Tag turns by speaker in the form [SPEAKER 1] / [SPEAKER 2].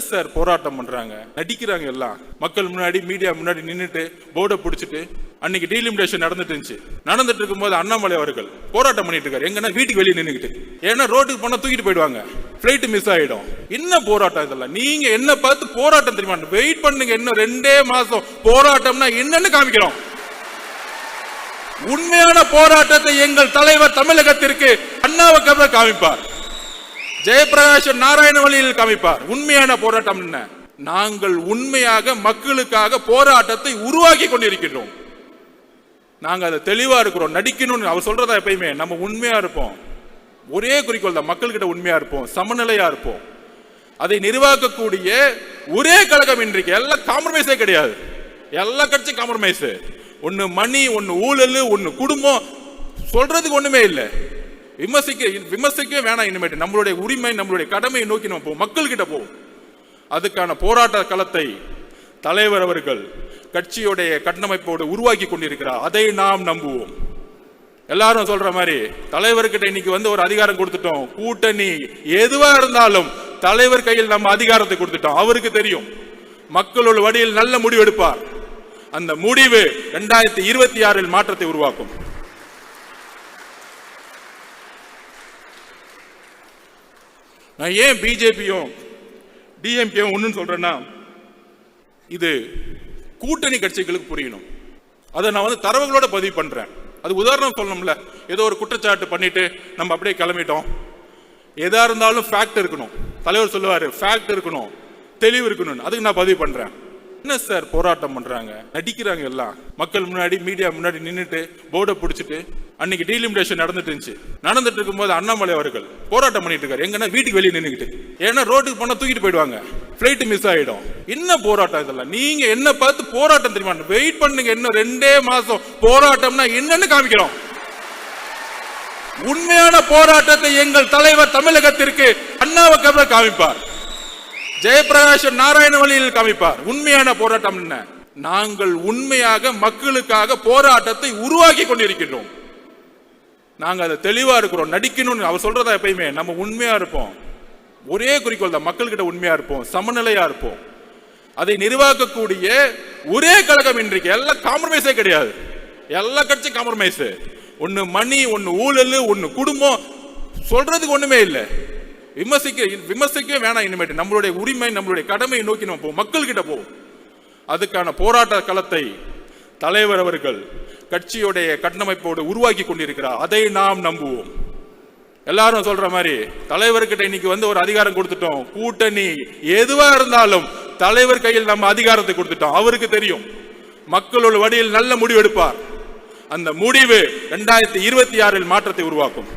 [SPEAKER 1] Sir போராட்டம் பண்றாங்க, நடிக்கிறாங்க எல்லாம். மக்கள் முன்னாடி மீடியா முன்னாடி நின்றுட்டு போர்டை பிடிச்சிட்டு அன்னைக்கு டீலிமிடேஷன் நடந்துட்டு இருக்கும்போது அண்ணாமலை அவர்கள் போராட்டம் பண்ணிட்டு இருக்காரு. எங்கன்னா வீட்டுக்கு வெளியே நின்றுக்கிட்டு, ஏன்னா ரோட்டுக்கு போனா தூக்கிட்டு போயிடுவாங்க, பிளைட் மிஸ் ஆயிடும். என்ன போராட்டம் இதெல்லாம்? நீங்க என்ன பார்த்து போராட்டம் தெரியுமா? வெயிட் பண்ணுங்க, இன்னும் 2 மாசம் போராட்டம்னா என்னன்னு காமிக்கிறோம். உண்மையான போராட்டத்தை எங்கள் தலைவர் தமிழகத்திற்கு அண்ணாவுக்கு காமிப்பார், ஜெயபிரகாஷ் நாராயண வழியில் காமிப்பார். உண்மையான போராட்டம் என்ன? நாங்கள் உண்மையாக மக்களுக்காக போராட்டத்தை உருவாக்கி கொண்டிருக்கிறோம். நாங்க அதை தெளிவா இருக்கிறோம். நடிக்கணும்னு அவர் சொல்றதா எப்பயுமே நம்ம உண்மையா இருப்போம். ஒரே குறிக்கோள் தான், மக்கள்கிட்ட உண்மையா இருப்போம், சமநிலையா இருப்போம். அதை நிர்வாகக்கூடிய ஒரே கழகம் இன்றைக்கு. எல்லாம் காம்ப்ரமைஸே கிடையாது, எல்லா கட்சியும் காம்ப்ரமைஸ். ஒன்னு மணி, ஒன்னு ஊழல், ஒன்னு குடும்பம், சொல்றதுக்கு ஒண்ணுமே இல்லை. விமர்சிக்க வேணாம். இனிமேட்டு நம்மளுடைய உரிமை, நம்மளுடைய கடமையை நோக்கி நம்ம போவோம், மக்கள்கிட்ட போவோம். அதுக்கான போராட்ட களத்தை தலைவர் அவர்கள் கட்சியுடைய கட்டமைப்போடு உருவாக்கி கொண்டிருக்கிறார். அதை நாம் நம்புவோம். எல்லாரும் சொல்ற மாதிரி தலைவர்கிட்ட இன்னைக்கு ஒரு அதிகாரம் கொடுத்துட்டோம். கூட்டணி எதுவா இருந்தாலும் தலைவர் கையில் நம்ம அதிகாரத்தை கொடுத்துட்டோம். அவருக்கு தெரியும் மக்களோட வழியில் நல்ல முடிவு எடுப்பார். அந்த முடிவு 2026 மாற்றத்தை உருவாக்கும். நான் ஏன் பிஜேபியும் டிஎம்கேவும் ஒன்னு சொல்றேன்னா, இது கூட்டணி கட்சிகளுக்கு புரியணும். அதை நான் தரவுகளோட பதிவு பண்றேன். அது உதாரணம் சொல்லணும்ல. ஏதோ ஒரு குற்றச்சாட்டு பண்ணிட்டு நம்ம அப்படியே கிளம்பிட்டோம். எதா இருந்தாலும் ஃபேக்ட் இருக்கணும். தலைவர் சொல்லுவாரு, ஃபேக்ட் இருக்கணும், தெளிவு இருக்கணும். அதுக்கு நான் பதிவு பண்றேன். என்ன சார் போராட்டம் பண்றாங்க, நடிக்கிறாங்க எல்லாம். மக்கள் முன்னாடி மீடியா முன்னாடி நின்றுட்டு போர்டை பிடிச்சிட்டு அன்னைக்கு டீலிமிடேஷன் நடந்துட்டு இருக்கும்போது அண்ணாமலை அவர்கள் போராட்டம் பண்ணிட்டு இருக்காரு. எங்கன்னா வீட்டுக்கு வெளியே நின்றுக்கிட்டு, ஏன்னா ரோட்டுக்கு போனா தூக்கிட்டு போயிடுவாங்க, பிளைட் மிஸ் ஆயிடும். என்ன போராட்டம் இதெல்லாம்? நீங்க என்ன பார்த்து போராட்டம் தெரியுமா? வெயிட் பண்ணுங்க, இன்னும் 2 மாசம் போராட்டம்னா என்னன்னு காமிக்கிறோம். உண்மையான போராட்டத்தை எங்கள் தலைவர் தமிழகத்திற்கு அண்ணாவுக்கு காமிப்பார், ஜெயபிரகாஷ் நாராயண வழியில் காமிப்பார். உண்மையான போராட்டம் என்ன? நாங்கள் உண்மையாக மக்களுக்காக போராட்டத்தை உருவாக்கி கொண்டிருக்கிறோம். நாங்க அதை தெளிவா இருக்கிறோம். நடிக்கணும்னு அவர் சொல்றதா எப்பயுமே நம்ம உண்மையா இருப்போம். ஒரே குறிக்கோள் தான், மக்கள்கிட்ட உண்மையா இருப்போம், சமநிலையா இருப்போம். அதை நிர்வாகக்கூடிய ஒரே கழகம் இன்றைக்கு. எல்லாம் காம்ப்ரமைஸே கிடையாது, எல்லா கட்சியும் காம்ப்ரமைஸ். ஒன்னு மணி, ஒன்னு ஊழல், ஒன்னு குடும்பம், சொல்றதுக்கு ஒண்ணுமே இல்லை. விமர்சிக்க வேணாம். இனிமேட்டு நம்மளுடைய உரிமை, நம்மளுடைய கடமையை நோக்கி நம்ம போவோம், மக்கள்கிட்ட போவோம். அதுக்கான போராட்ட களத்தை தலைவர் அவர்கள் கட்சியுடைய கட்டமைப்போடு உருவாக்கி கொண்டிருக்கிறார். அதை நாம் நம்புவோம். எல்லாரும் சொல்ற மாதிரி தலைவர்கிட்ட இன்னைக்கு ஒரு அதிகாரம் கொடுத்துட்டோம். கூட்டணி எதுவா இருந்தாலும் தலைவர் கையில் நம்ம அதிகாரத்தை கொடுத்துட்டோம். அவருக்கு தெரியும் மக்களோட வழியில் நல்ல முடிவு எடுப்பார். அந்த முடிவு 2026 மாற்றத்தை உருவாக்கும்.